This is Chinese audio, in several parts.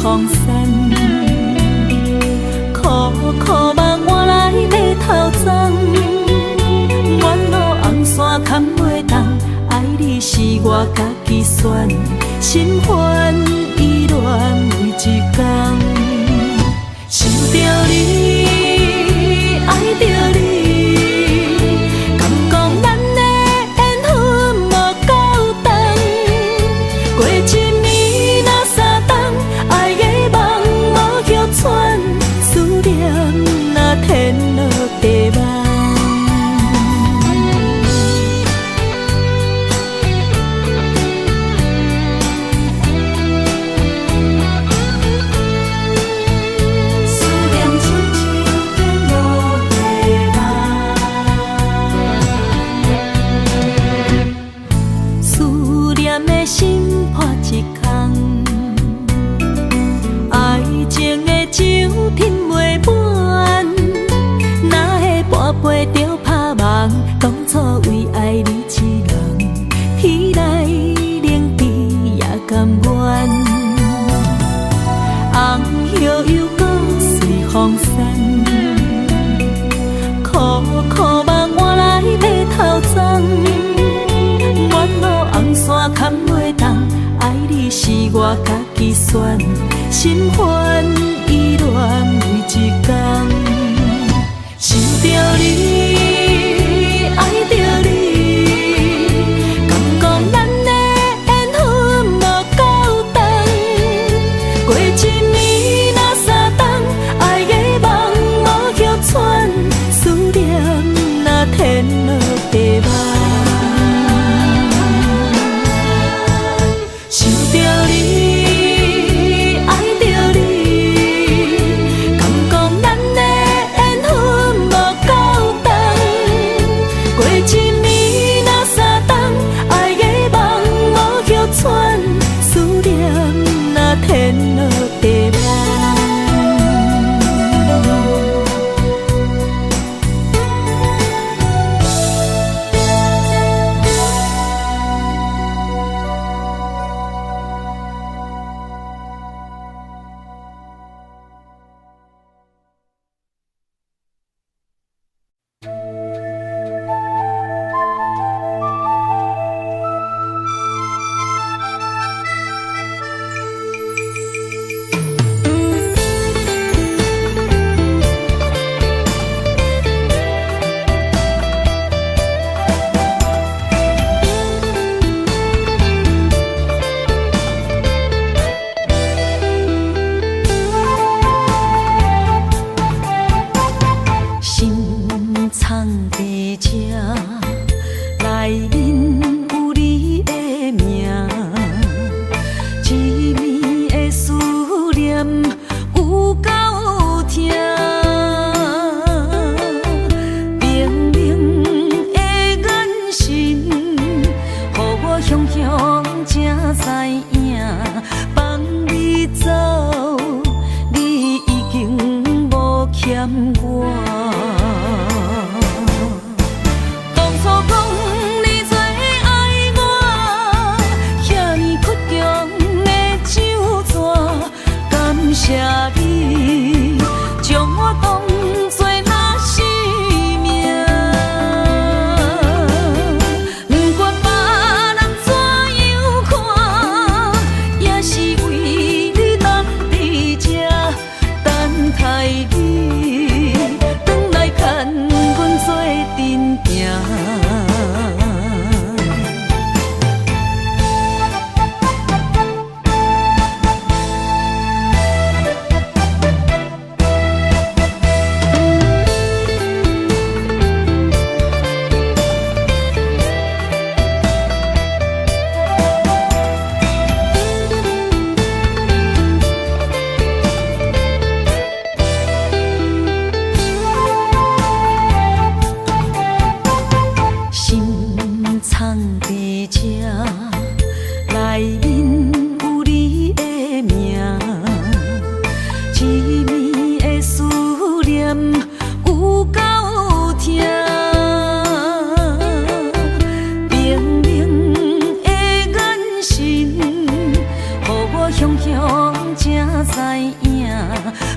风散，苦苦梦换来马头鬃，远路红线牵袂动，爱你是我家己选，心烦意乱为一天，想着你，爱着你。天落地梦，思念亲像天落地梦，思念的心破一空，爱情的酒饮袂满。陪着拍梦，当初为爱你一人，天来冷滴也甘愿。红叶又搁随风散，苦苦梦换来马头鬃，远路红线牵袂动，爱你是我家己选，心烦意乱为一天。想着你，爱着你，敢讲咱的缘分无够长？过一年若三冬，爱的梦无许喘，思念若天落地梦。想着你，爱着你，敢讲咱的过一年若三冬，爱的梦无许喘，思念若天落地梦。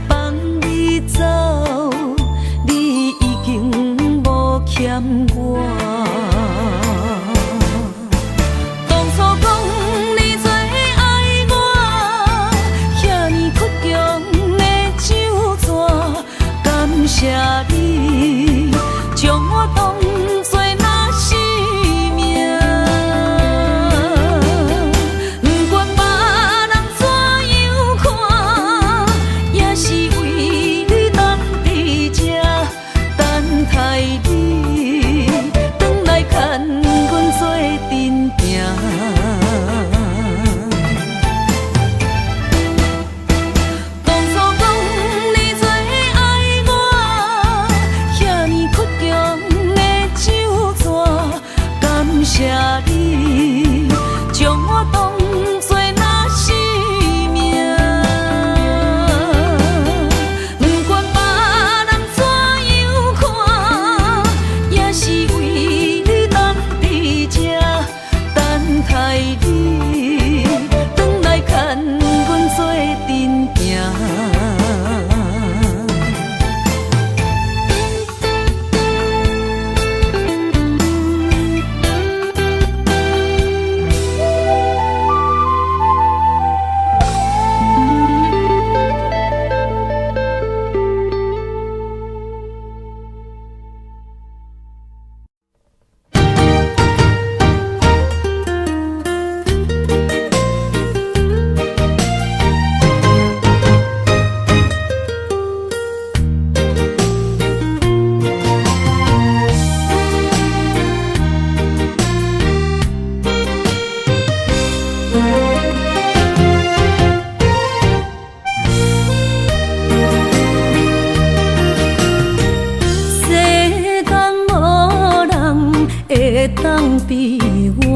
放你走，你已经无欠我。当初讲你最爱我，遐尼倔强的手纸，感谢你将我当作那生命。不管别人怎样看，也是为你人伫这等待你，转来牵阮做阵行。当初讲你最爱我，遐尼倔强的手纸，感谢你将我当作那生命。不管别人怎样看，也是为你人伫这等待你，转来牵阮做阵行。世间无人会当比我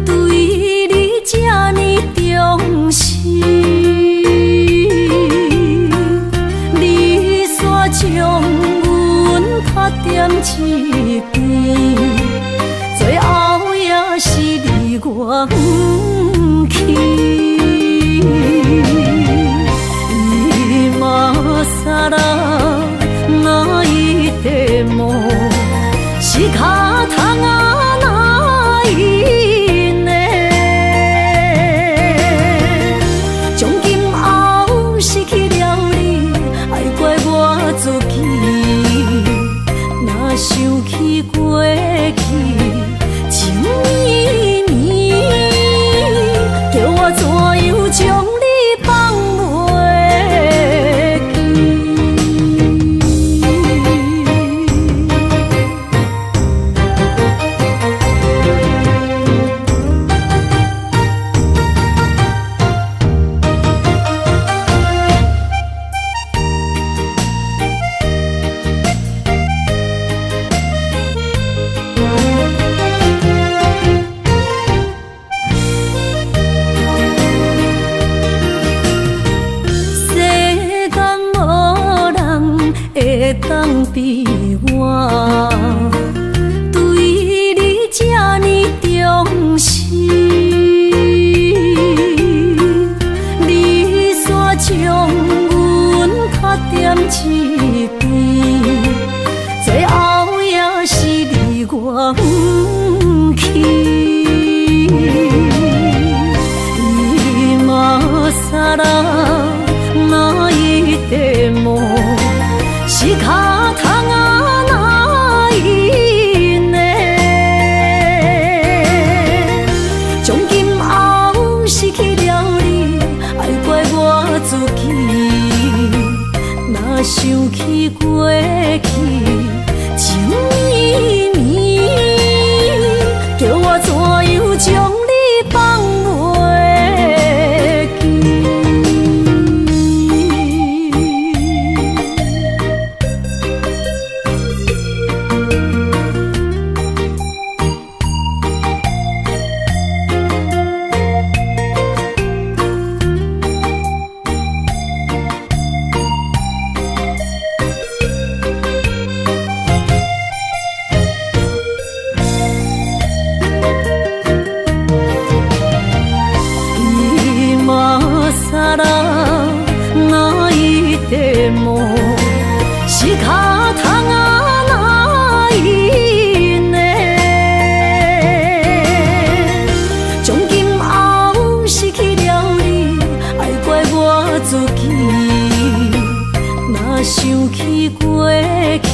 对你这呢重视，你煞将阮拍点一边，最后也是离我远去。今さら泣いても仕方がないね。从今后失去了你，爱怪我自己。若想起过去情绵绵，叫我怎样将你放袂记？会当比我对你这呢重视，你煞将阮拍点一边，最后也是离我远去。今さら泣いても仕方がないね。从今后失去了你，爱怪我自己。若想起过去情绵绵，叫我怎样将你放袂记？今さら自己，若想起过去，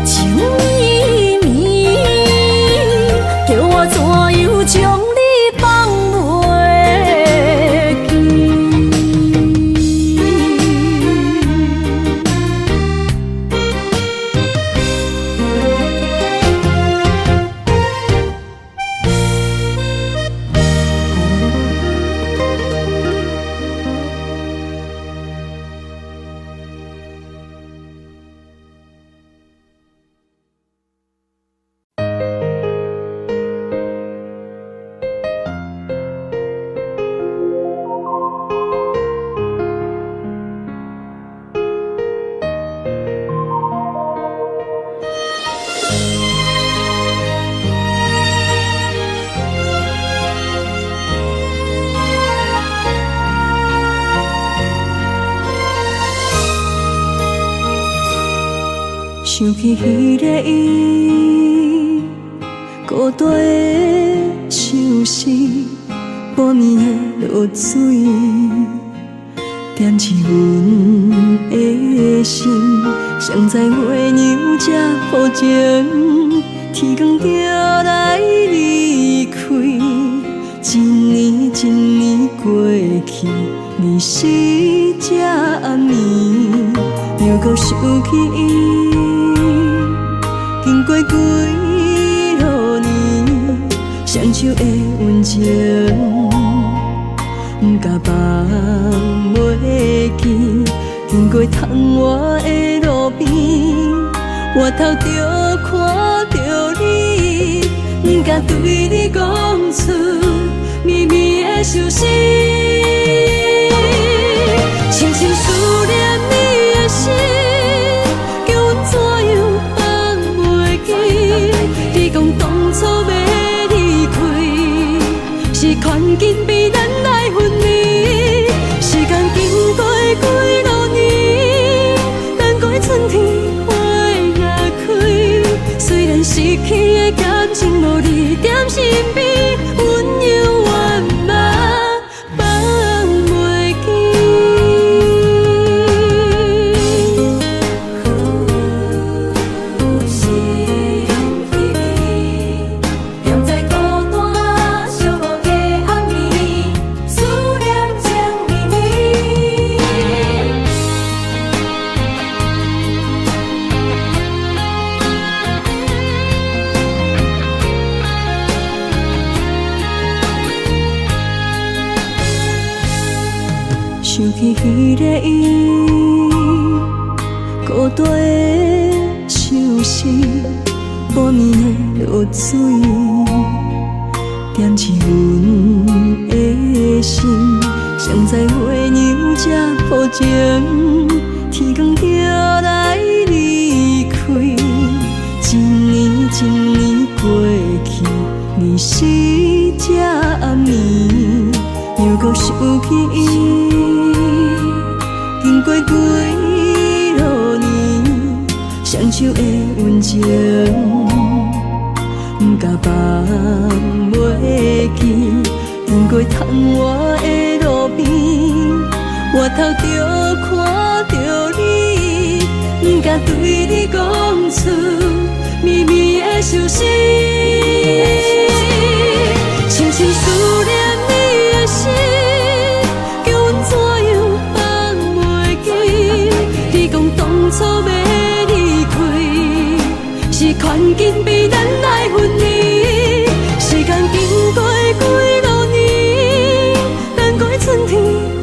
情绵绵，叫我怎样将你放袂记？想起彼个伊，孤单的相思，半暝的落水，点起阮的心。谁知月娘这薄情，天光就来离开。一年一年过去，日时这暗暝，又搁想起伊。经过几落年，双手的温情，不甲放袂记。经过窗外的路边，我头就看到你，不甲对你讲出绵绵的相思，深深思念你的心，叫阮怎样？你讲当初要离开，是权紧逼咱来分离。时间经过几落年，等过春天花也开。虽然失去的感情无你踮身边，阮犹原嘛放袂想起彼个伊，孤单的相思，半暝的落水，点起阮的心。谁知月娘这薄情，天光就来离开。一年一年过去，日时这暗暝，又搁想起伊。经过几落年，双手的温情，不甲放袂记。经过窗外的路边，我头就看到你，不甲对你讲出绵绵的相思，深深思念你的心，叫阮怎样？你讲当初要离开，是权紧逼咱来分离。时间经过几落年，等过春天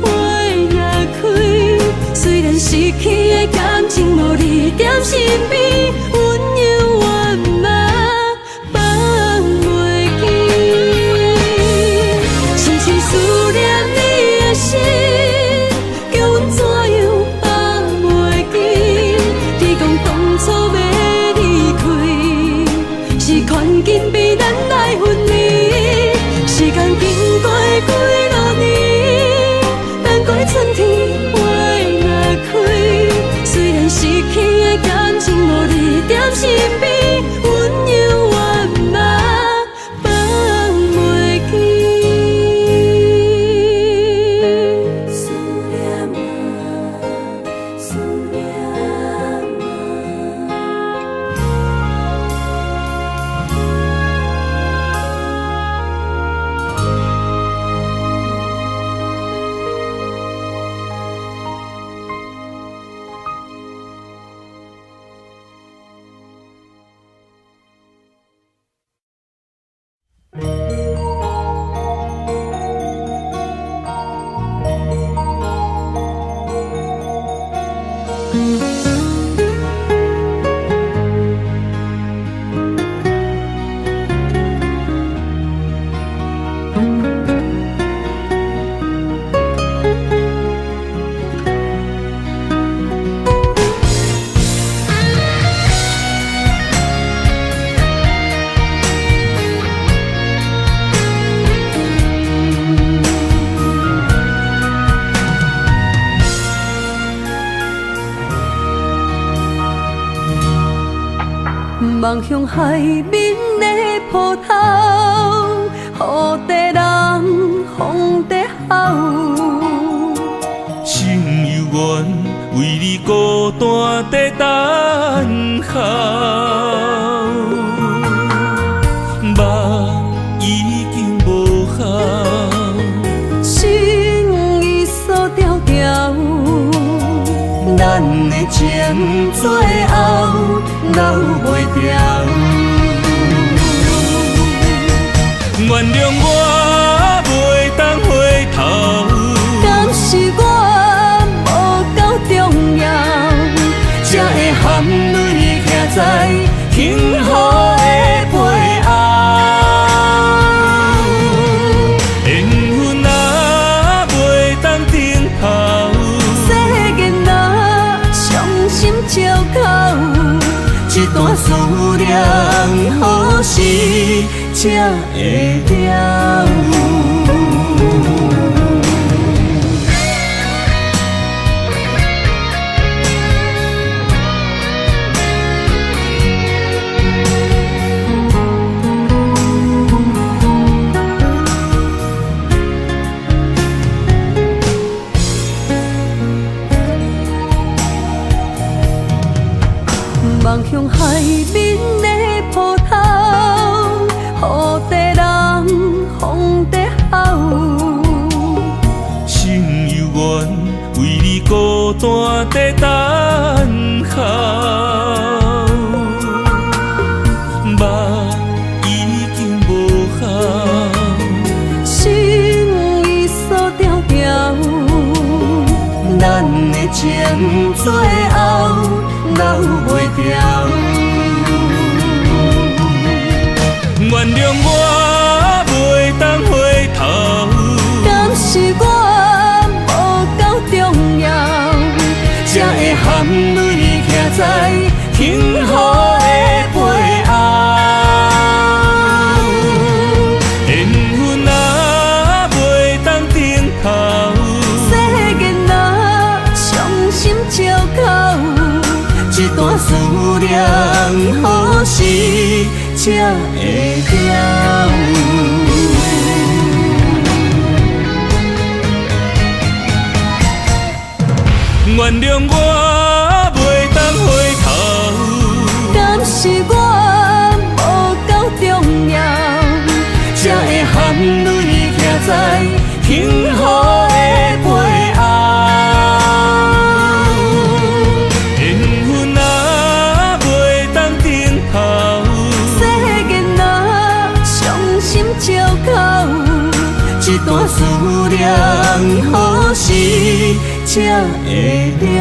花也开。虽然失去的感情无你踮身边，阮犹原嘛放袂记。望向海面的波涛，雨地人，风地好。心犹原为你孤单在等候，梦已经无效，心已锁条条。咱的情最后留袂掉，原谅我袂当回头。敢是我无够重要，才会含泪徛在幸福的背后。缘分啊，袂当停候。世间啊，伤心借口，一段思念，何时才会了？望向海面的波涛，雨地人，风地好。心犹原为你孤单在等候，梦已经无效，心已锁条条。咱的情最后留袂掉，原谅我袂当回头。敢是我无够重要，才会含泪徛在幸福的背后。缘分啊，袂当停候。世间啊，伤心借口，一段思念，何时才会了？原谅我袂当回头。敢是我无够重要，才会含泪徛在幸福的背后。缘分啊，袂当停候。世间啊，伤心借口，一段思念，何时才会了？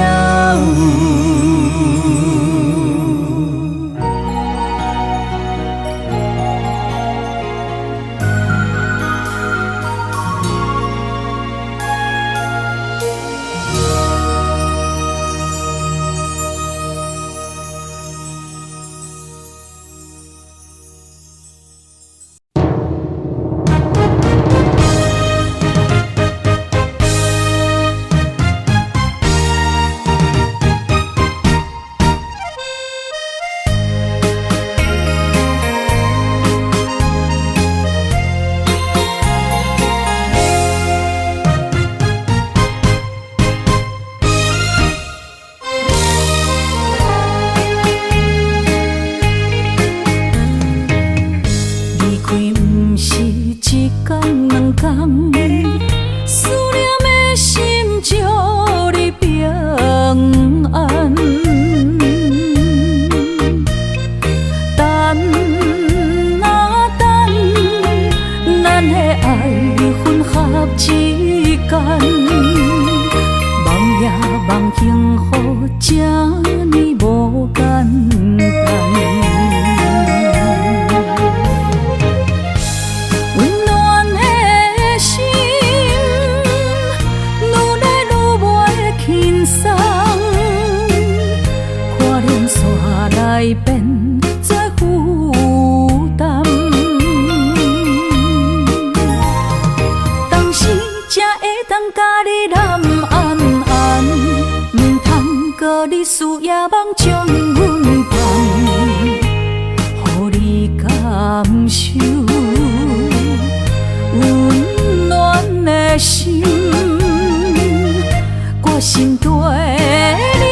心对你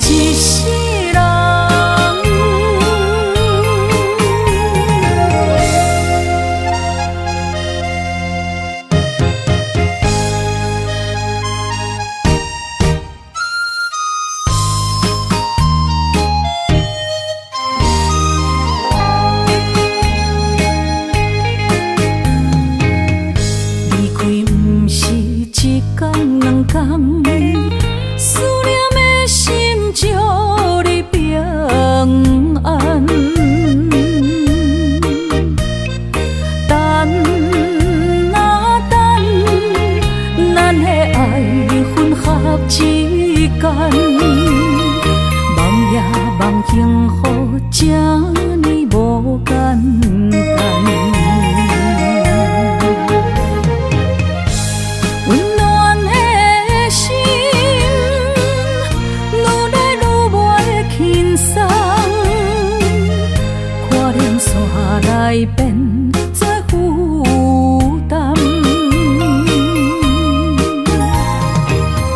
一世人。离开不是一天两天，思念的心祝你平安。等啊等，咱的爱混合之间，梦也梦幸福，这呢无简单。温暖的心，愈来愈袂轻松，看连线来变做负担。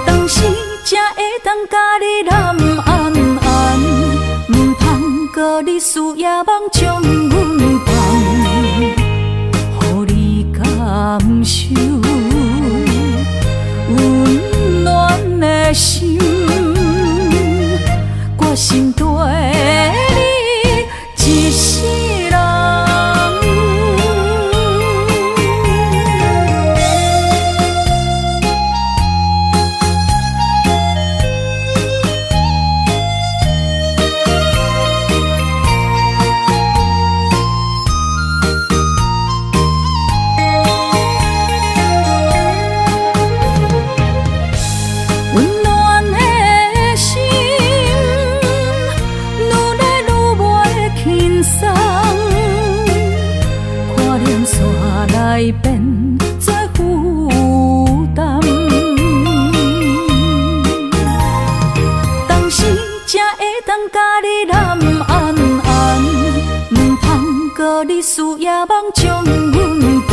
当时才会当甲你揽安安，唔通搁你思夜梦将阮放，予你感受。温暖的心，我心对你一世人。温暖的心，愈来愈袂轻松，看连线来变做负担。当时才会当甲你揽安安，唔通搁你思夜梦将阮放，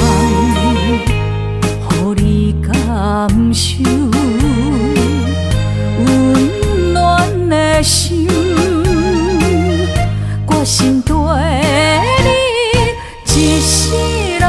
予你感受。温暖的心，我心对你一世人。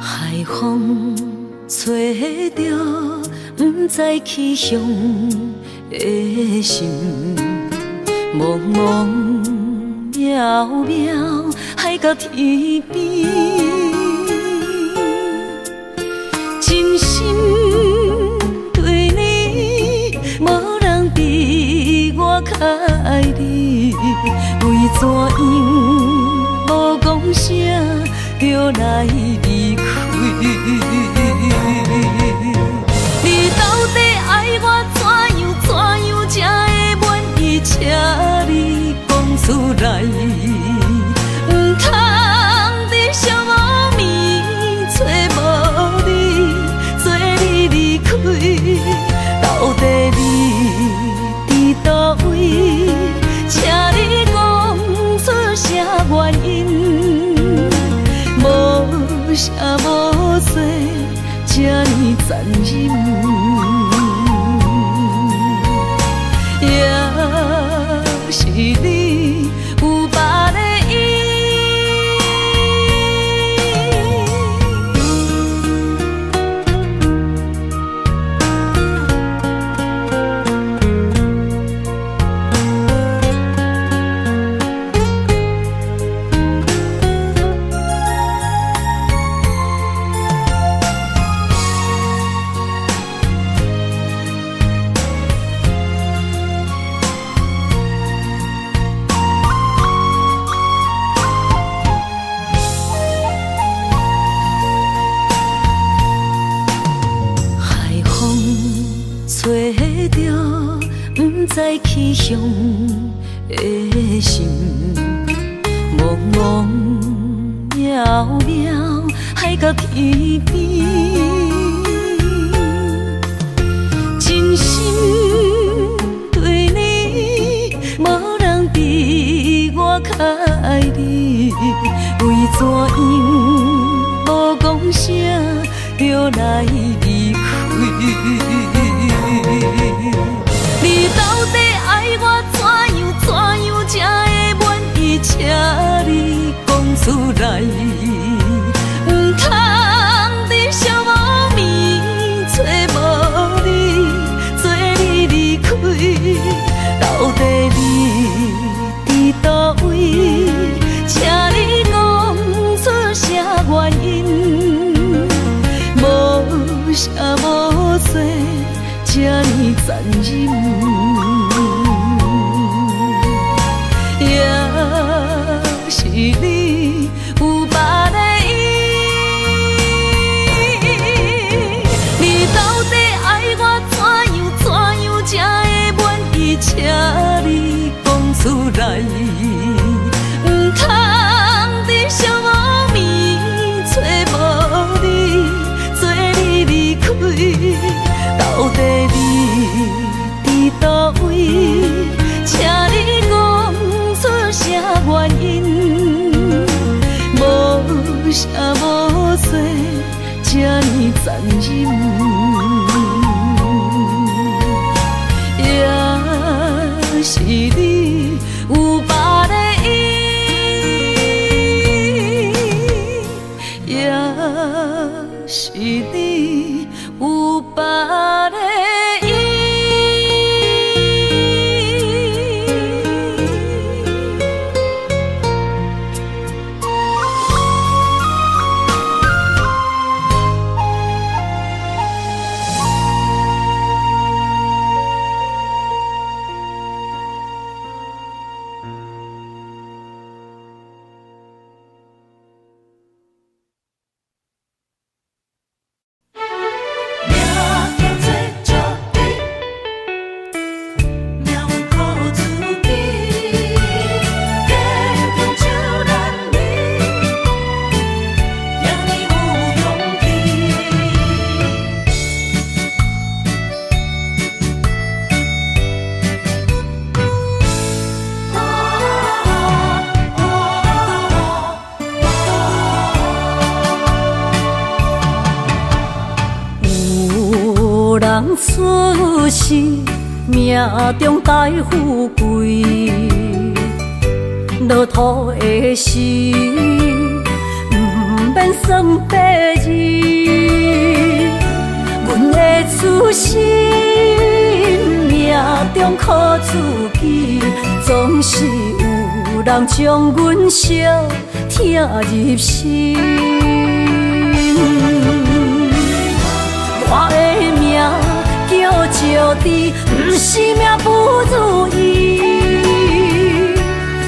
海风吹着不知去向的心，茫茫渺渺海到天边，真心对你，无人比我较爱你，为怎样无讲声就来离开？你到底爱我怎样才会满意？请你讲出来，唔通伫寂无眠找无你，做你离开。到底你伫倒位？请你讲出啥原因？无啥无做，这呢残忍。也是你有别的意。去向的心，茫茫渺渺海角天边，真心对你，无人比我较爱你，为怎样无讲声就来离开？你到底爱我怎样才会满意？请你讲出来，唔通在寂无眠找无你，做你离开。到底你伫倒位？请你讲出啥原因？无啥无做，这呢残忍。也是你有别的意，你到底爱我怎样才会满意？请你讲出来，唔通在寂无眠找无你，做你离开。到底你伫倒位？请你讲出啥原因？无啥无做，这呢残忍，也是你有别的意，也是你有别的意。人出世，命中带富贵，落土的时，不免算白字。阮的出身，命中靠自己，总是有人将阮惜听入心。我的命叫石地，不是命不如意，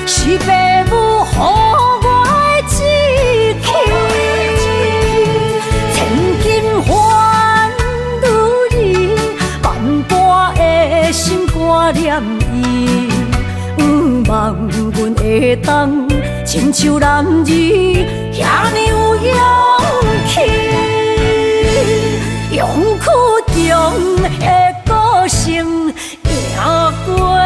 是父母予我的志气。千金换如意，万般的心挂念伊，望阮会当亲像男儿遐尼有勇气。勇屈中的个性，行过泪。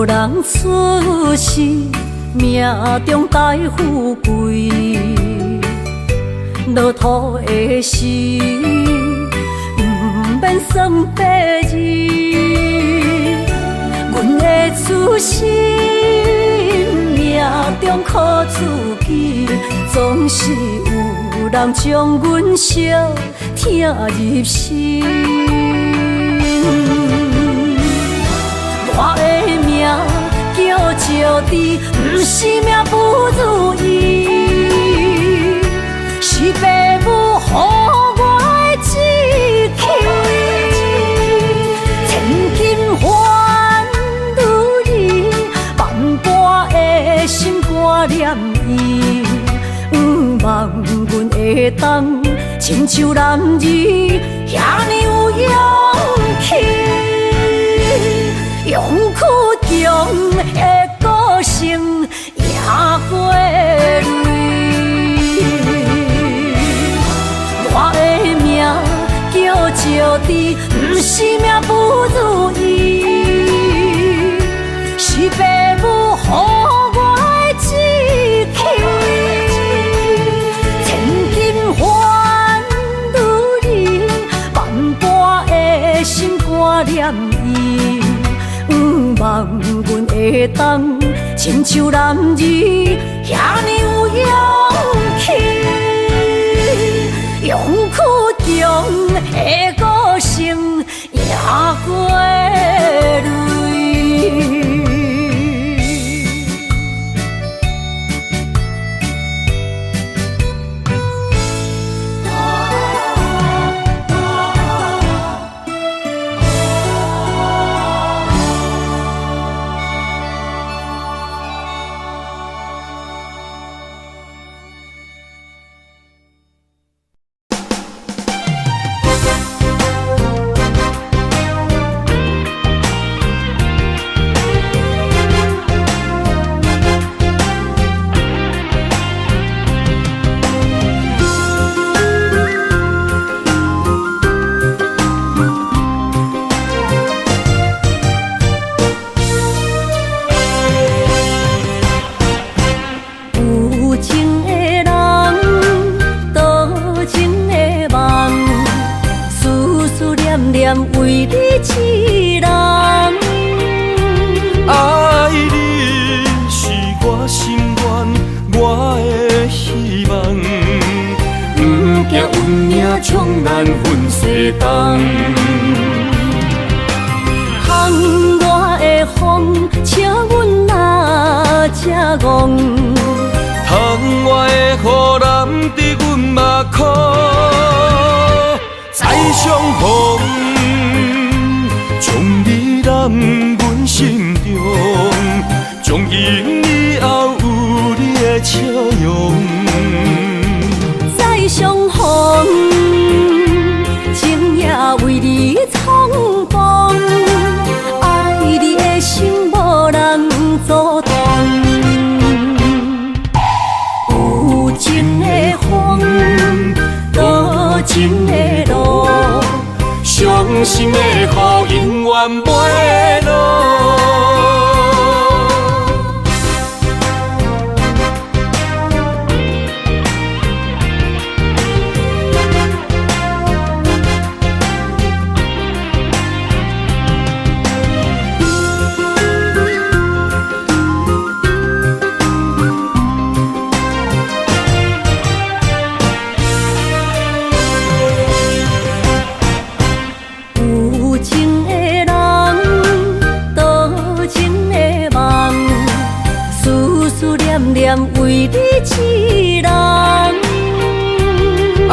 人出世，命中带富贵，落土的时，不免算白字。阮的出身，命中靠自己，总是有人将阮惜听入心。伫，不是命不如意，是父母予我的志气。千金换如意，万般的心肝念伊，望阮会当亲像男儿遐尼有勇气，勇气强的个性赢过泪。我的命叫石滴，不是命不如意，是父母予我的志气。千金换如意，万般的心肝念伊，望阮会当亲像男儿遐尼有勇气，勇气强的个性赢过泪。为你痴人，爱你是我心愿，我的希望。不惊运命冲咱分西东，风我的风，请阮哪只戆？窗外的雨淋伫阮目眶，再相逢。将你揽阮心中，从今以后有你的笑容。再相逢，情也为你苍茫，爱你的心无人阻挡。有情的风，多情的路。伤心的雨永远袂落。为你痴人，爱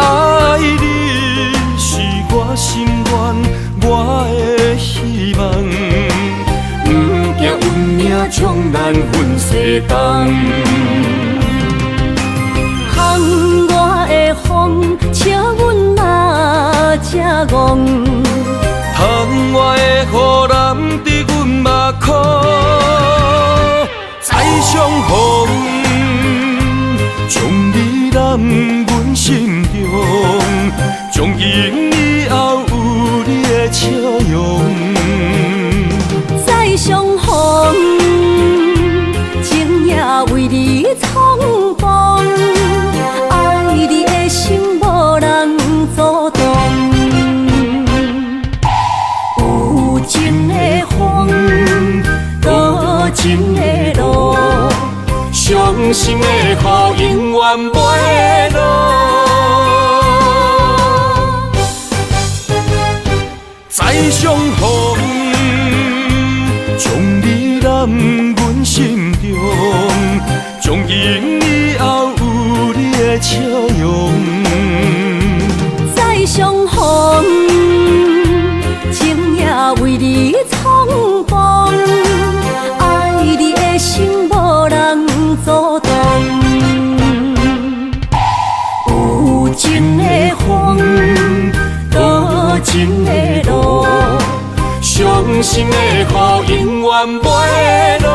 你是我心愿，我的希望。不惊运命冲咱分西东，风我的风，请阮哪只戆？窗外的雨淋伫阮目眶，再相逢。将你揽阮心中，从今以后有你的笑容。再相逢，情也为你苍茫，爱你的心无人阻挡。有情的风，多情的路。伤心的雨永远袂落，再相逢，将你揽阮心中，从今以后有你的笑容，再相逢，情也为你冲动，爱你的心无人阻挡。有情的风，多情的路，伤心的雨永远袂落。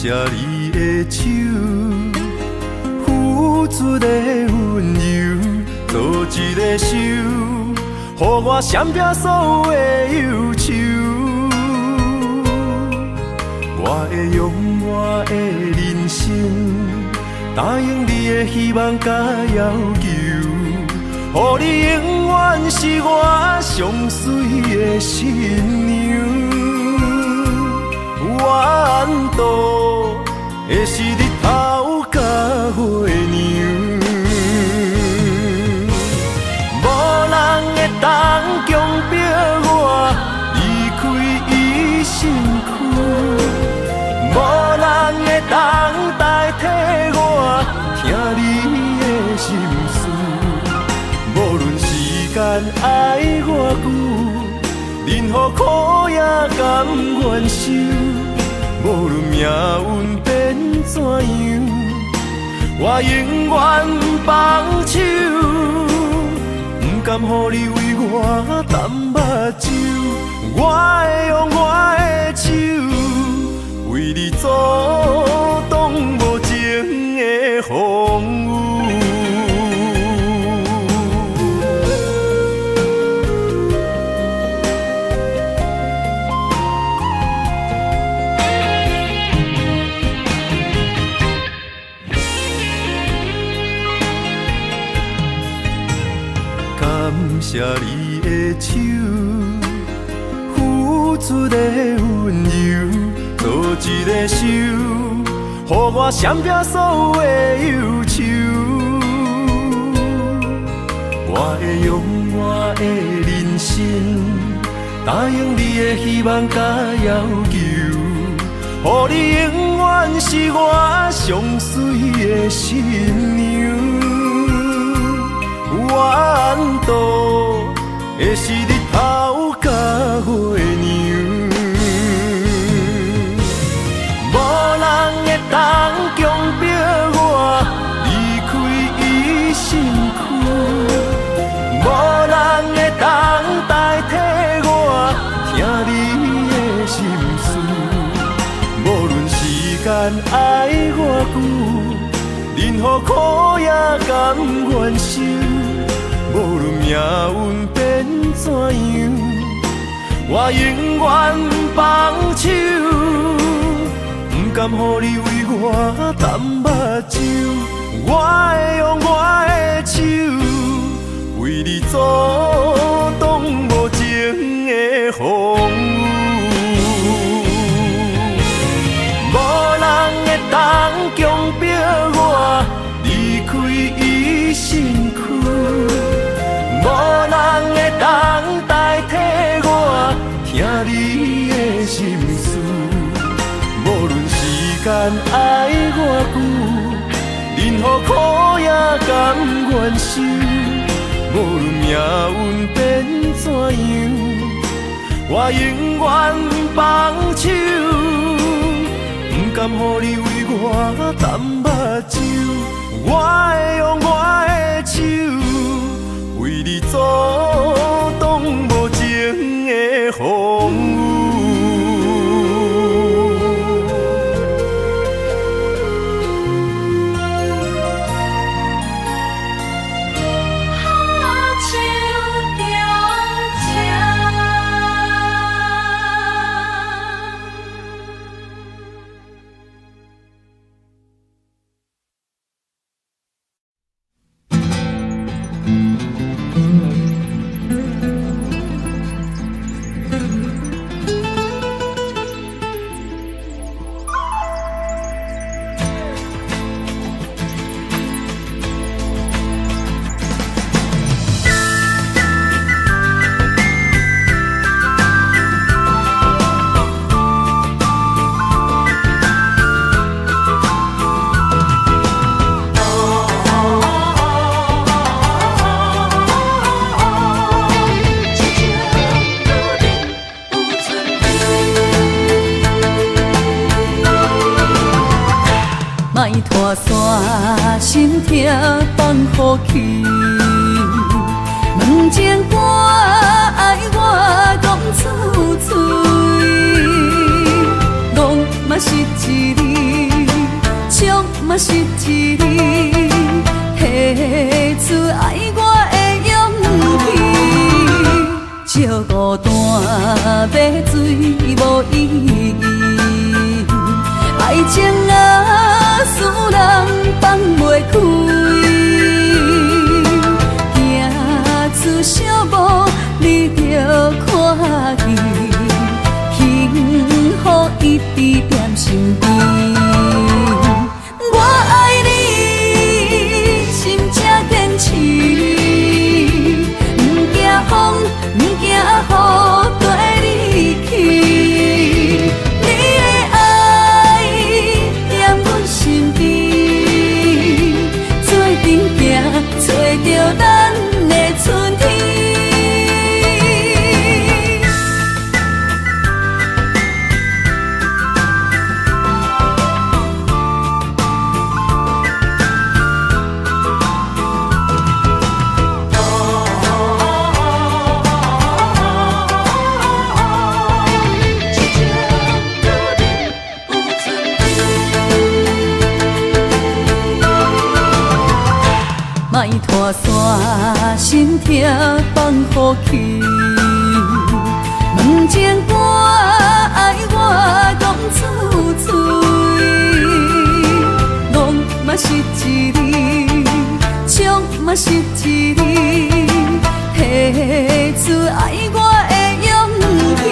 谢你的手，付出的温柔，做一个手，予我闪避所有的忧愁。我会用我的人生，答应你的希望甲要求，予你永远是我上水的新娘。缘途会是日头甲月亮，无人会当强迫我离开伊身躯，无人会当代替我听你的心事。无论时间爱偌久，任何苦也甘愿受。无论命运变怎样，我永远放手，不甘予你为我淡目睭。我会用我的手，为你阻挡无情的风雨。感谢你的手，付出的温柔，做一个手，予我闪避所有的忧愁。我会用我的人生，答应你的希望甲要求，予你永远是我上水的新娘。缘途会是日头甲月亮，无人会当强迫我离开伊身躯，无人会当代替我听你的心事。无论时间爱偌久，任何苦也甘愿受。无论命运变怎样，我永远放手，不甘予你为我淡目睭。我会用我的手，为你阻挡无情的风雨。无人会当强迫我离开伊身躯，无人会当代替我听你的心事。无论时间爱偌久，任何苦也甘愿受。无论命运变怎样，我永远放手，不甘予你为我淡目睭。我会用我的手，为你阻挡无情的风雨。莫拖山，心痛放乎去。问情歌爱我讲出嘴，戆嘛是一字。是一字，提出爱我的勇气。照孤单要水无意义，爱情啊，使人放袂开。行出小步，你着看见，幸福一直踮身边。我爱你，心正坚持，不惊风，不惊雨，跟你去。你的爱踮阮身边，做阵行，找着咱的春天。莫拖山，心痛放乎去。问情歌爱我讲出嘴，梦嘛是一字，唱嘛是一字，提出爱我的勇气。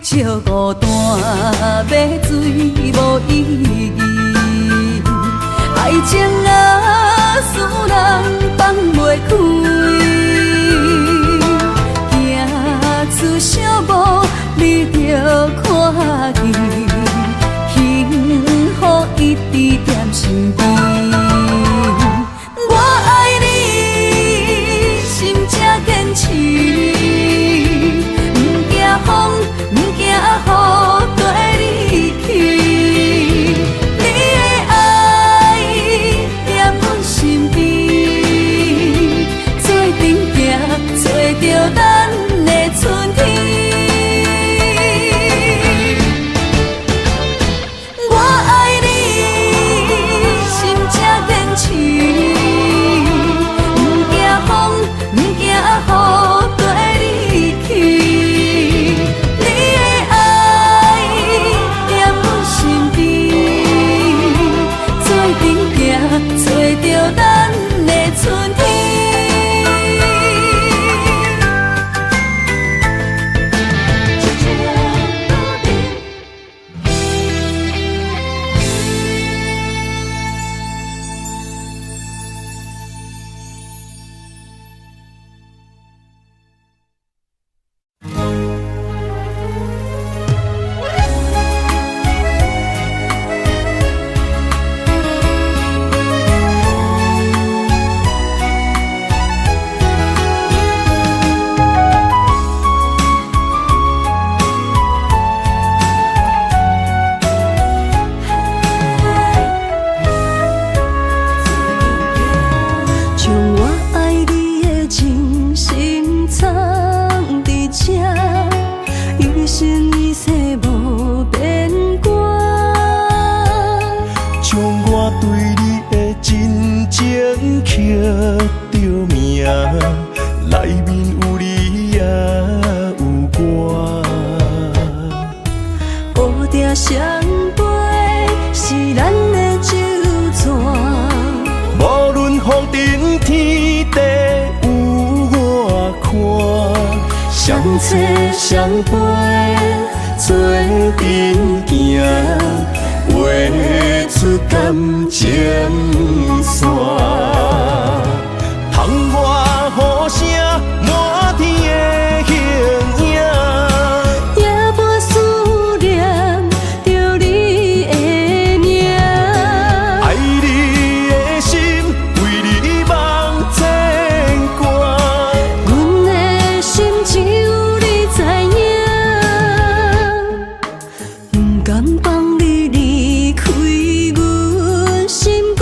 照孤单要水无意义，爱情啊，使人放袂开。行出小步，你着看见，幸福一直踮身边。我爱你，心正坚持，不惊风，不惊雨，跟你去。你的爱踮阮身边，做阵行，找着咱的春天。我爱你，心正坚持，不惊风，不惊雨，跟你去。你的爱踮阮身边，做阵行，找着咱的春天。相陪做阵行，画出感情线。窗外雨声满天的形影，也无思念着你的名。爱你的心为你梦牵挂，阮的心只有你知影。不甘放你离开阮心肝，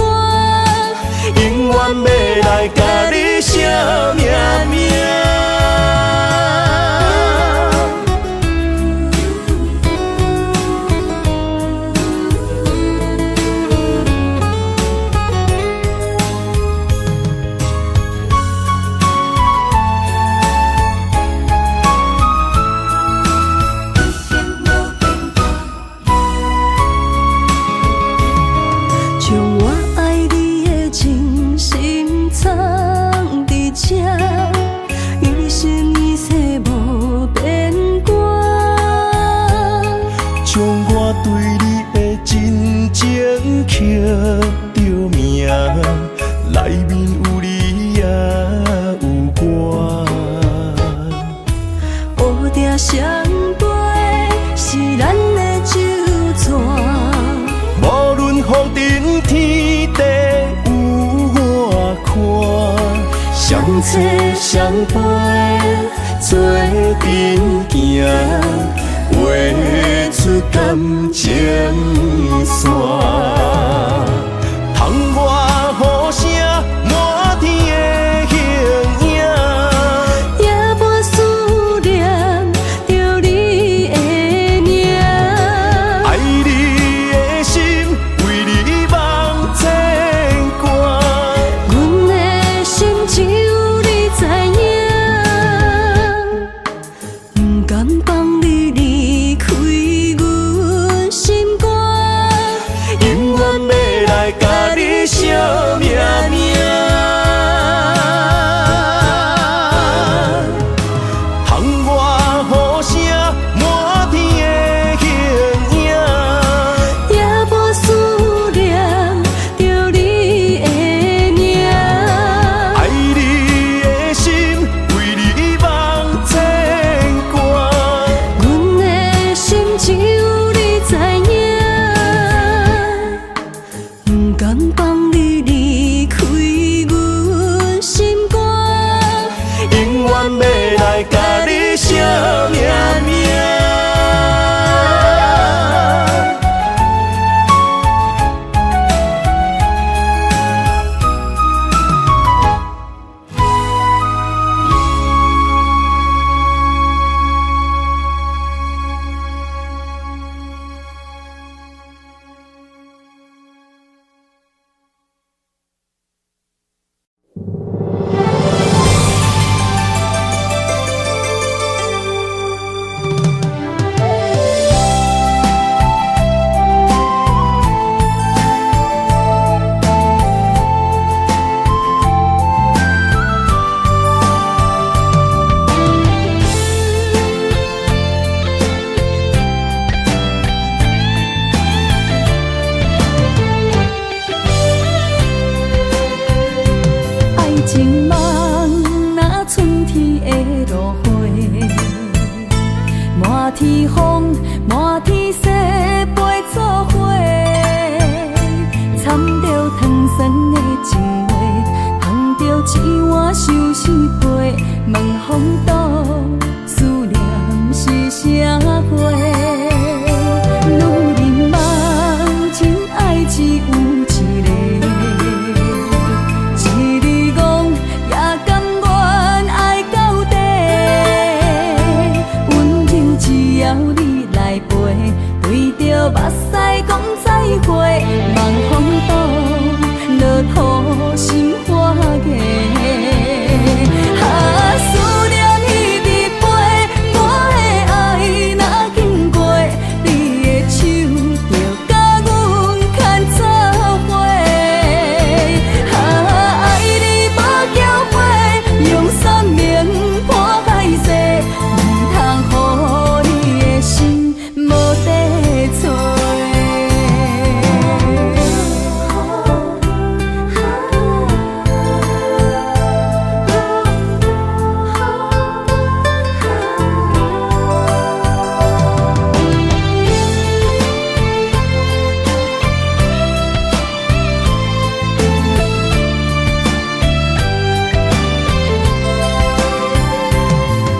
永远要来甲你相切相陪，做阵行，画出感情线。窗外雨声满天的形影，也无思念着你的名。爱你的心为你梦牵挂，阮的心只有你知影，不甘放你离开阮心肝，永远要来甲你惜命命。窗外雨声满天的形影，也无思念着你的名。爱你的心为你梦牵挂，阮的心只有你知影，不甘放你离开阮心肝，永远要来甲你惜命命。爱情梦若春天的落花，满天风，满天雪，陪做伙，掺着糖酸的情话，捧着一碗相思杯，问风度思念是啥货？女人梦情爱只有一个。一字讲也甘愿爱到底，温柔只要你来陪，对着目屎讲再会，望风度落土心花芽。思念彼直飞，我的爱若经过，你的手就甲阮牵做伙。爱你无缴费，用生命破海誓，唔通予你的心无地找。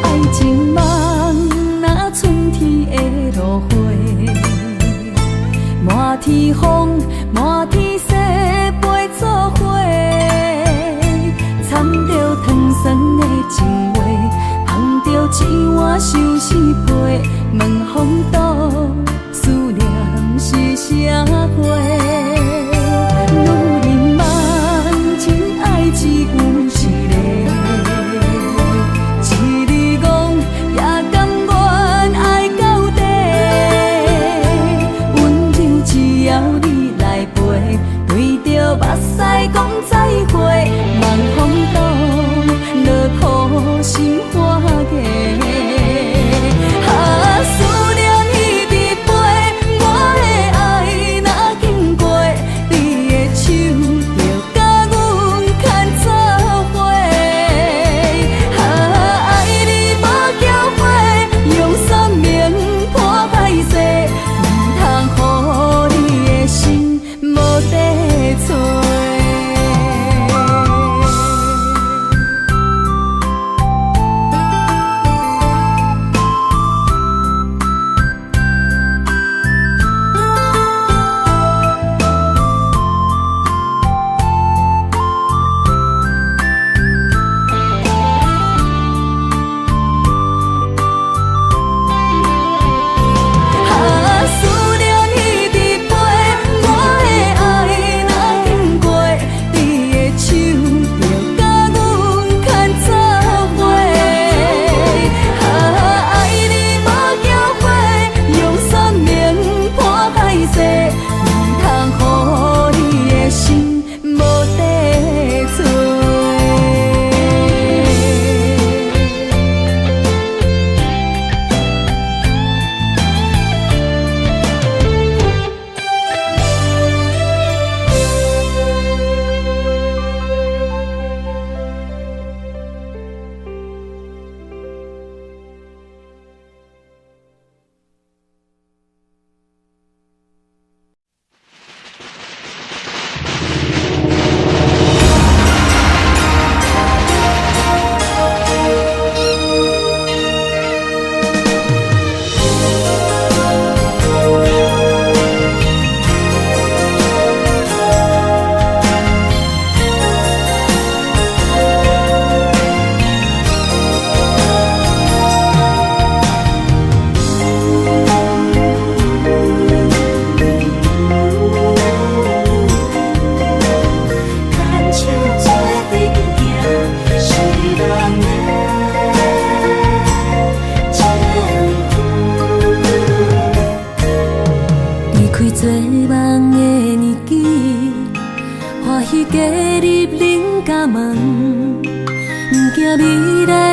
爱情梦若春天的落花，满天风，满天雪，陪做伙，掺着糖酸的情话，捧着一碗相思杯，问风度思念是啥货？女人梦情爱只有一个。一字讲也甘愿爱到底，温柔只要你来陪，对着目屎讲再会，望风度落土心花芽。思念彼直飞，我的爱若经过，你的手就甲阮牵做伙。爱你无缴费，用生命破海誓，唔通予你的心无地找。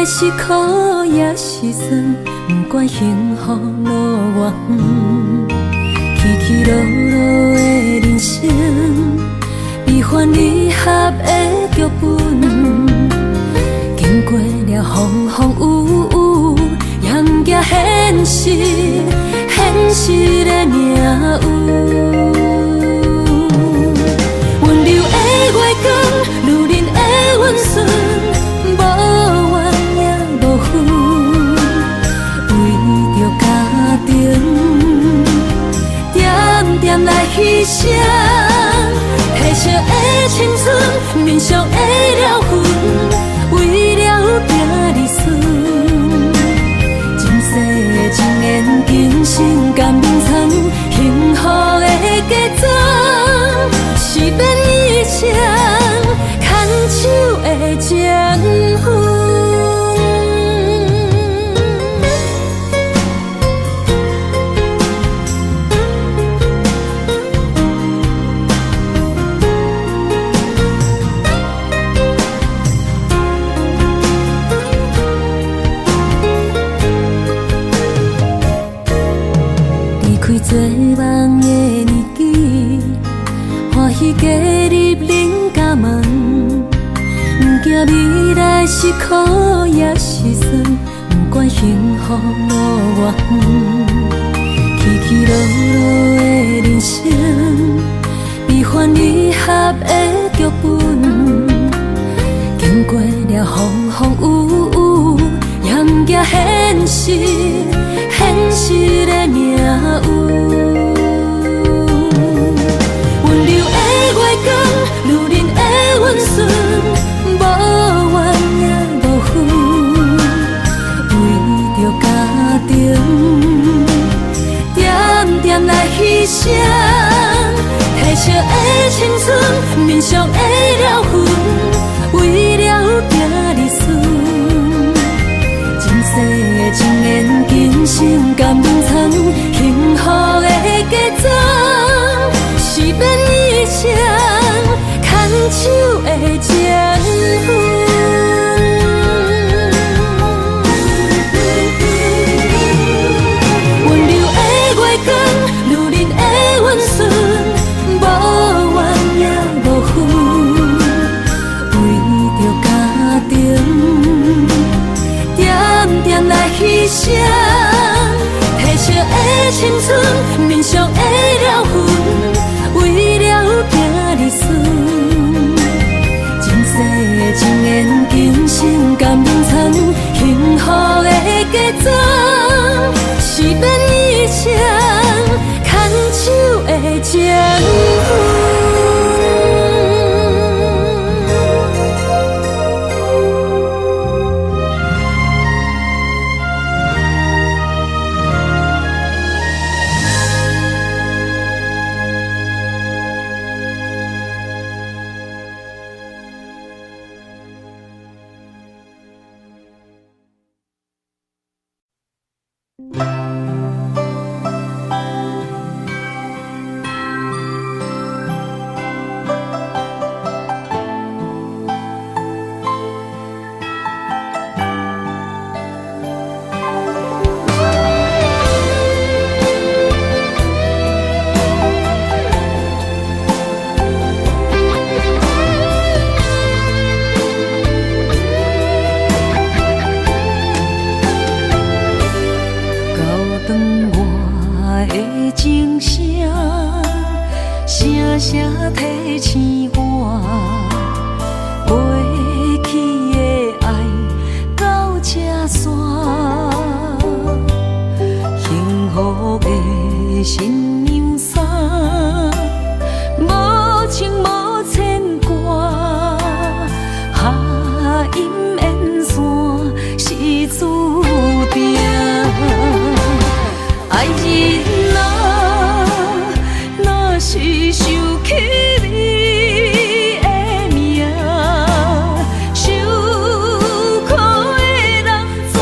来是苦也是酸，不管幸福路偌远，起起落落的人生，悲欢离合的剧本，经过了风风雨雨，严加现实，现实的命运。温柔的月光，女人的温顺，无怨也无恨，为着家庭，点点来牺牲。褪色的青春，面上的了痕，为了行日顺。前世的情缘，今生甘眠藏，幸福的家庄，是变一生牵手的情分。做梦的年纪，欢喜加入恁家门，不惊未来是苦也是酸，不管幸福路偌远，起起落落的人生，悲欢离合的剧本，经过了风风雨雨，严加现实，现实的命运。温柔的月光，女人的温顺，无怨也无恨，为着家庭，点点来牺牲。褪色的青春，面上的了痕，为了行日顺。前世的情缘，今生甘眠藏，幸福的家庄，是变一生牵手的情分。温柔的月光，女人的温顺，无怨也无恨，为着家庭，点点来牺牲。褪色的青春，面上的了痕，为了行日顺。前世的情缘，今生甘眠藏，幸福的家庄，是变一生牵手的情分。受苦的人怎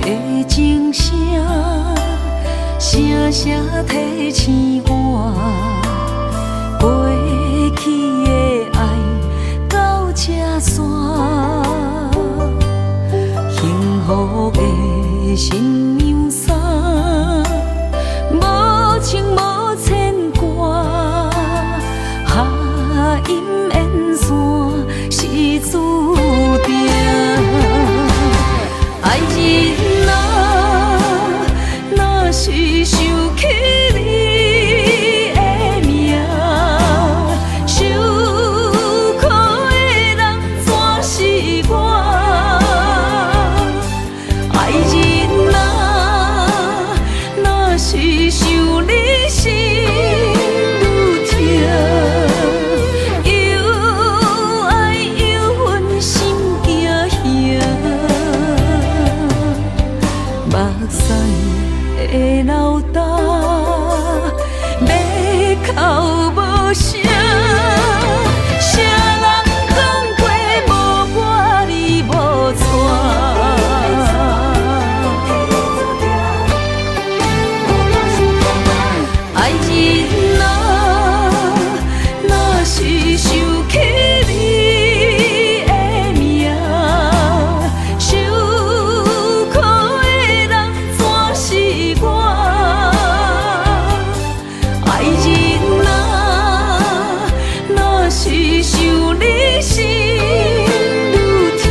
的钟声，声声提醒我，过去的爱到这线，幸福的新娘衫，无情无牵挂，下阴缘线是注定。爱人啊，若是想起你的名，受苦的人全是我。爱人啊，若是想你心愈痛，又爱又恨心惊吓。目屎的流干，要哭无声。谁人讲过无我你无带？爱人啊，若是想起你的名，受苦的人全是我。爱人啊，若是想你心愈痛，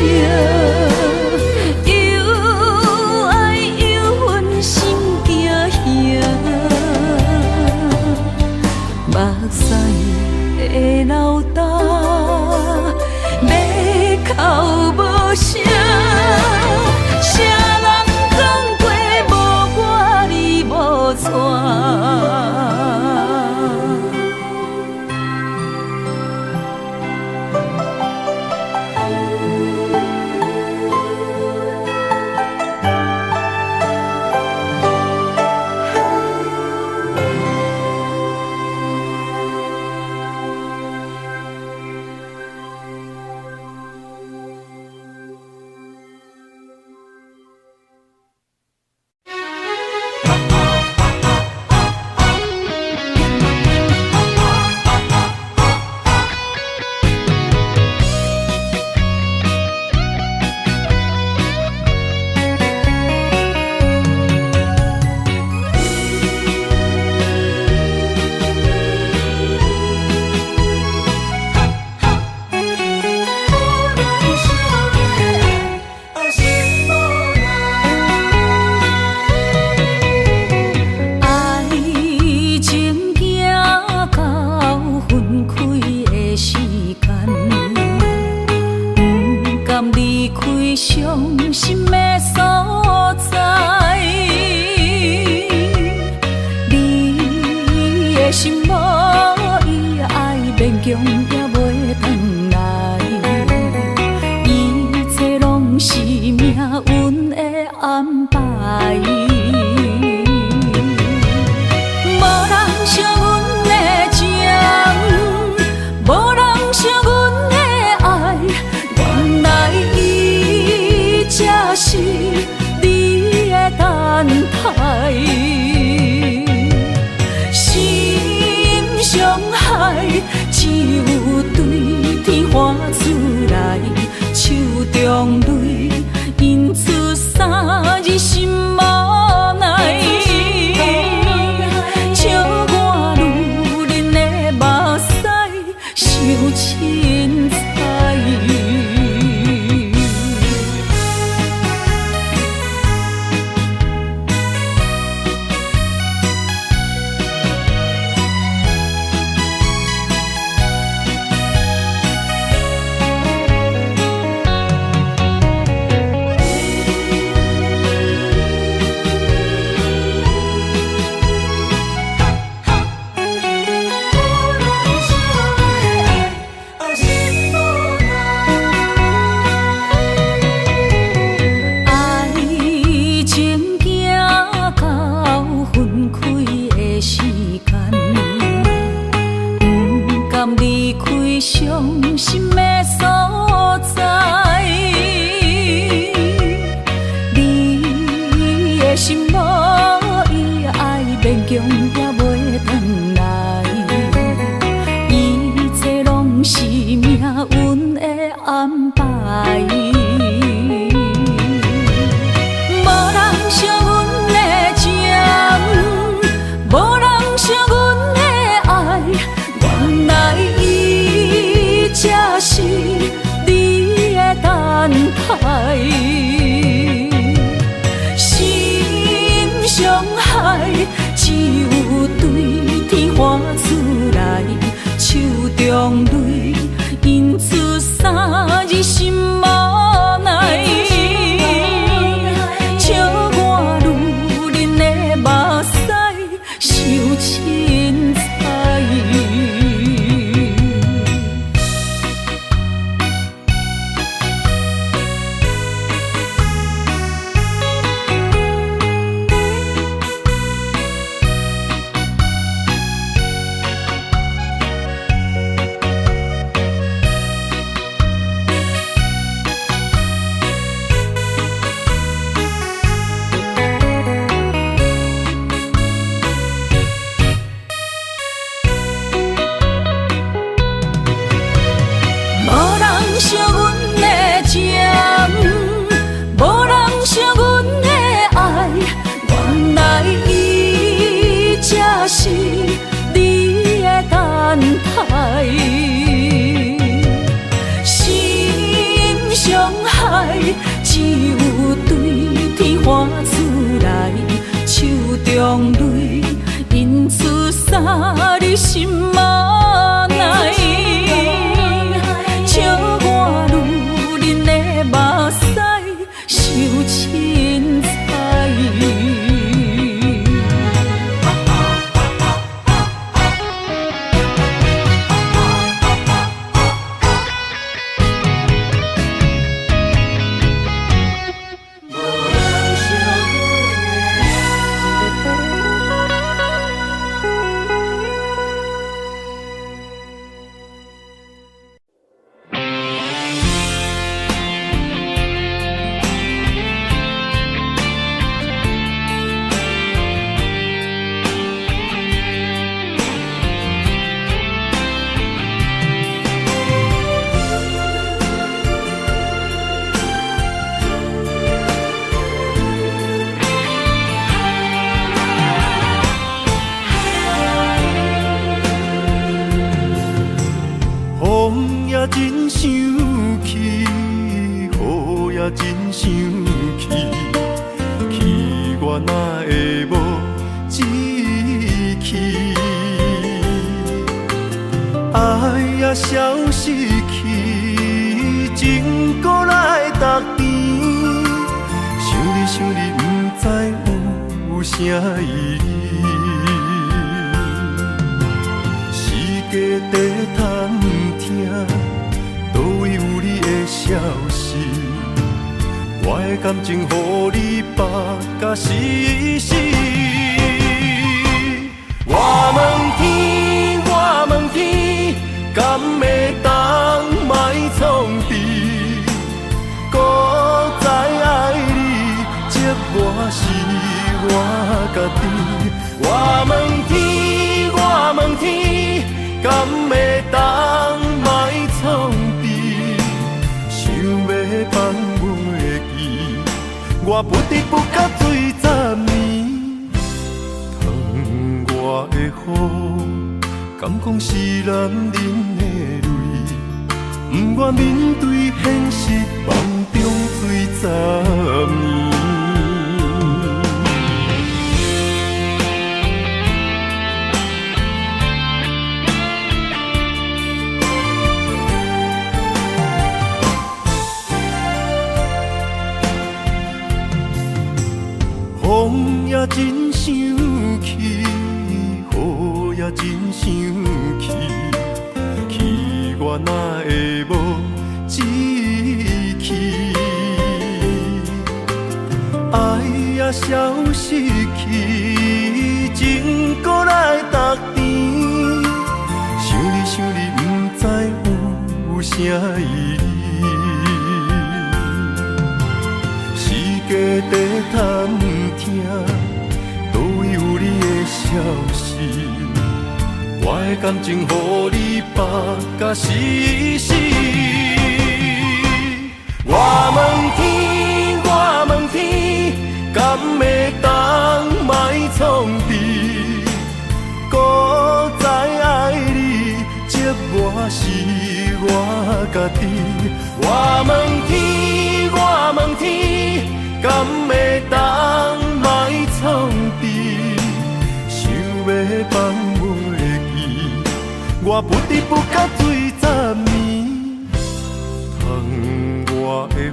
又爱又恨心惊吓。目屎的流干，要哭无声。谁人讲过无我你无带？伤心的所在，你的心无伊爱勉强也袂转来，一切拢是命运的安排。无人像阮的情，无人像阮的爱，原来才是你的等待，心伤害只有对天喊出来，手中泪印出三字心无伊爱勉强也袂转来，一切拢是命运的安排。无人惜阮的情，无人惜阮的爱，原来伊才是你的等待。伤害只有对天花出来，手中泪印出三字心无奈，笑我女人的目屎受凊彩。惜阮的情，无人惜阮的爱，原来伊才是你的等待。心伤害只有对天花出来，手中泪印出三字心无奈。笑我女人的目屎受凊彩。风也真生气，雨也真生气，气我哪会无志气？爱也消失去，情搁来逐甜，想你不知有啥意义。世界在探听，倒位有你的消息？我的感情，予你绑甲死死。我问天，我问天，敢会当莫创治？搁再爱你，责我是我家己。我问天，我问天，敢会当莫创治？想要放袂记，我不得不甲醉10年。疼我的雨，敢讲是男人的泪，不愿面对现实，梦中醉10年。风也真生气，雨也真生气，气我哪会无志气？爱也消失去，情搁来逐甜，想你不知有啥意义？世界在探听，倒位有你的消息？我的感情，予你绑甲死死。我问天，我问天，敢会当莫创治？搁再爱你，这我是我家己。我问天，我问天，敢会当莫创治？想要放袂记，我不得不甲醉10年。窗外的雨，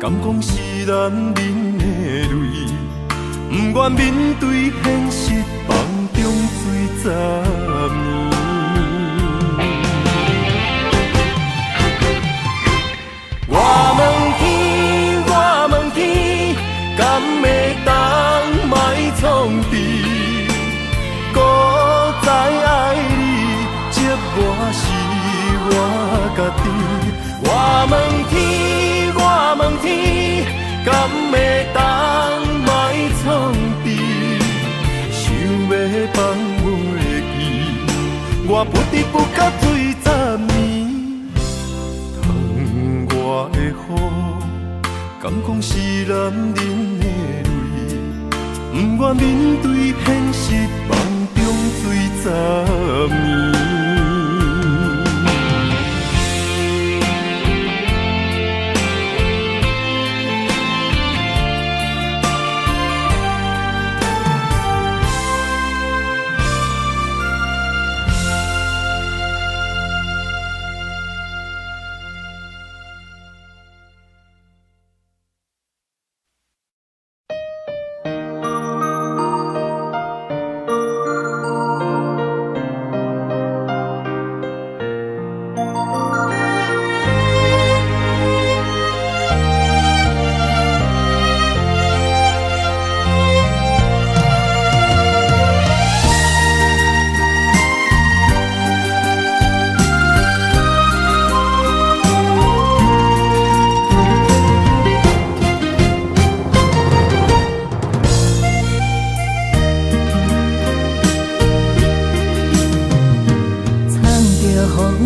敢讲是男人的泪？不愿面对现实，梦中醉10年。我问天，我问天，敢会当莫创治？搁再爱你，这我是我家己。我问天，我问天，敢会当莫创治？想要放袂记，我不得不甲醉10年。窗外的雨，敢讲是男人的泪？不愿面对现实，梦中醉10年。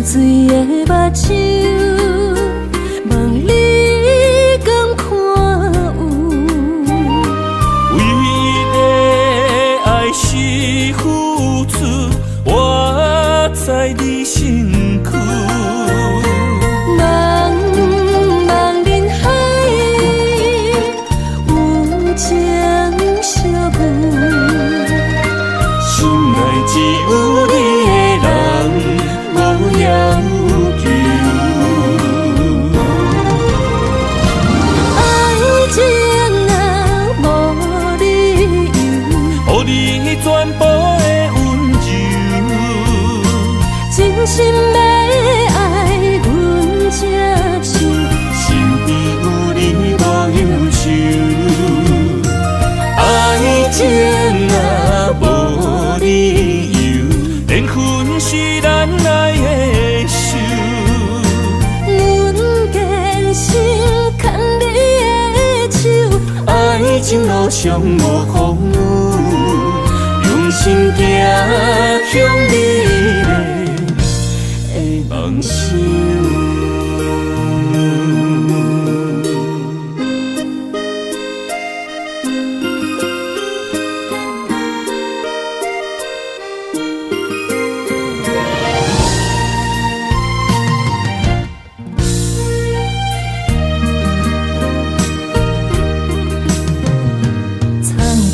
水的目睭，问你敢看有？为了爱是付出，我在你身躯。茫茫人海，有情相伴，心内只有你的人。无要求，爱情若无理由，予你全部的温柔，真心要爱阮才想，身边有你无忧愁。爱情若无理由，连分是咱爱的手。阮坚信牵你的手，爱情路上无风雨，用心行向美丽的梦想。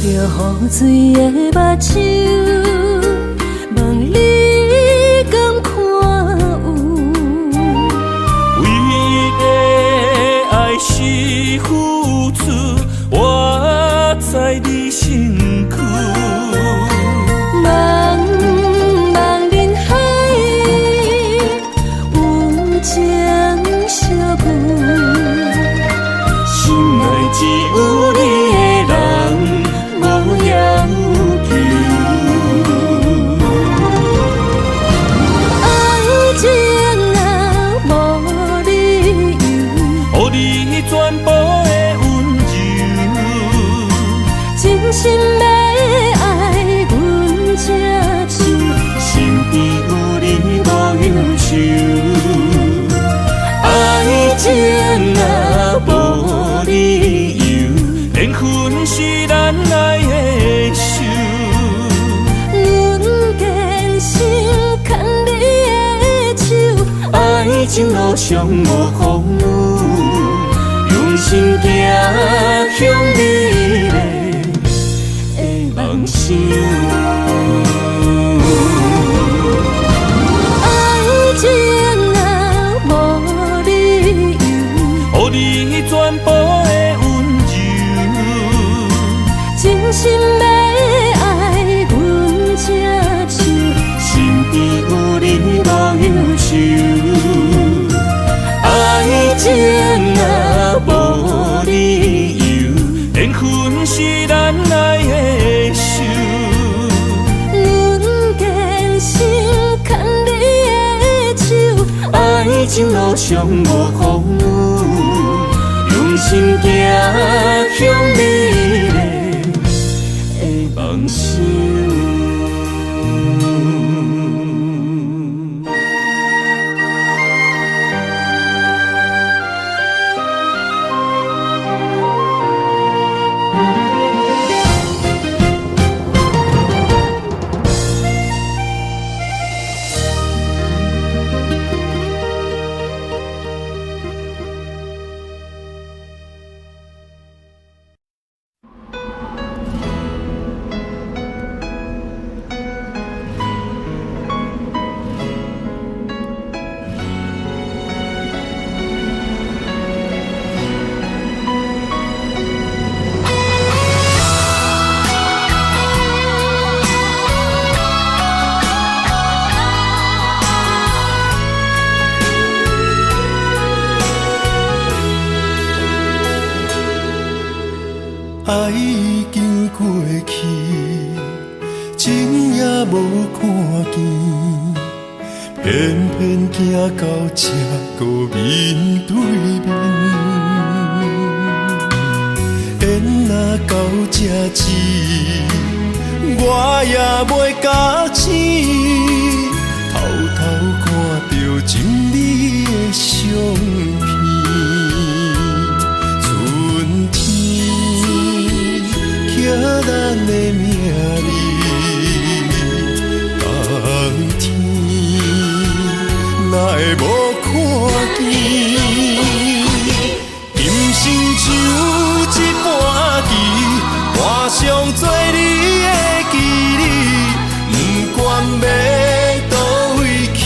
雨水的目睭，问你敢看有？为了爱是付出，我在你身躯。茫茫人海，有情相伴，心内只有你的人。无要求，份是咱爱的守。阮坚守牵你的手，爱情路上无风雨，用心行向美丽的梦想。爱情若无理由，予你全部的温柔，真心要爱阮才手，身边有你无忧愁。爱情若无理由，缘分是咱爱的守。阮坚守牵你的手，爱情路上无风雨，用心行向美丽的梦想。爱已经过去，情也无看见，偏偏行到这个面对面。缘若到这止，我也袂假醒，偷偷看到情美的相片。咱的名字，当天哪会无看见？今生只有一半棋，换上做你的记忆，不管要倒位去，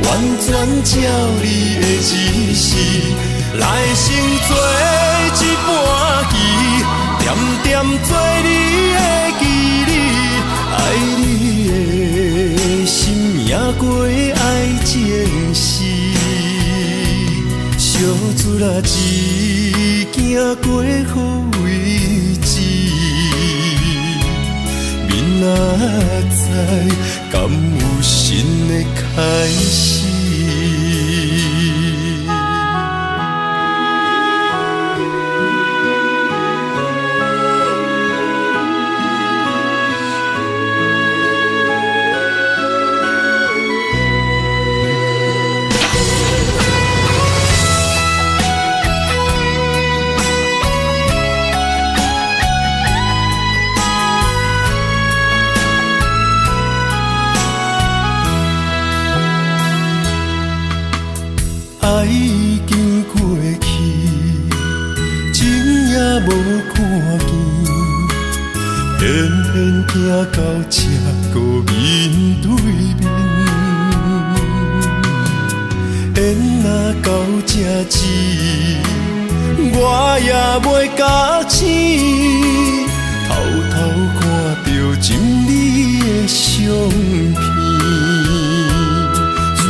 完全照你的指示，来生做一半棋。点点做你的记忆，爱你的心也过爱情事，小船啊一行过好位置，明仔载敢有新的开始？爱已经过去，情也无看见，偏偏行到这个面对面。缘若到这止，我也袂假醒，偷偷看到情美的相片。春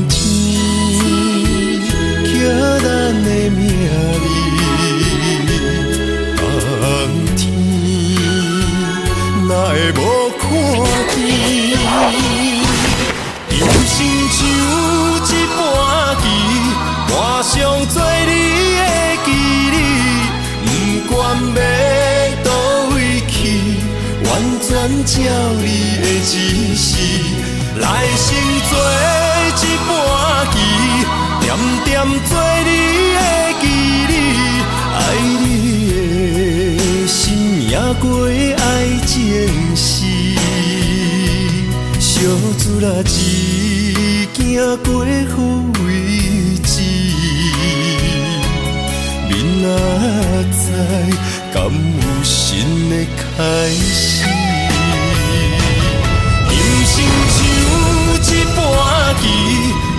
天。咱的名字，当天哪会无看见？今生只有一半棋，换上做你的记忆，不管要倒位去，完全照你的指示，来生做一半棋。点点做你的记忆，爱你的过爱情事，小子啦，一行过好位置，明仔载敢有新的开始？人生像一盘棋，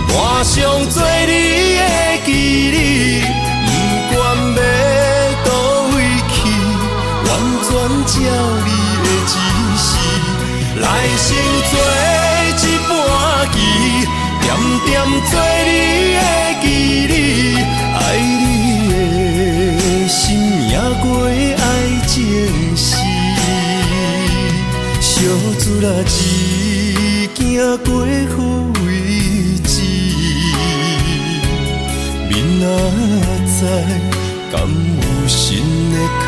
换上做你的记忆，不管要倒位去，完全照你的指示，来生做一盘棋，点点做你的记忆，爱你的心也过爱情事，小子啦，一行过好位置，明仔载敢有新的开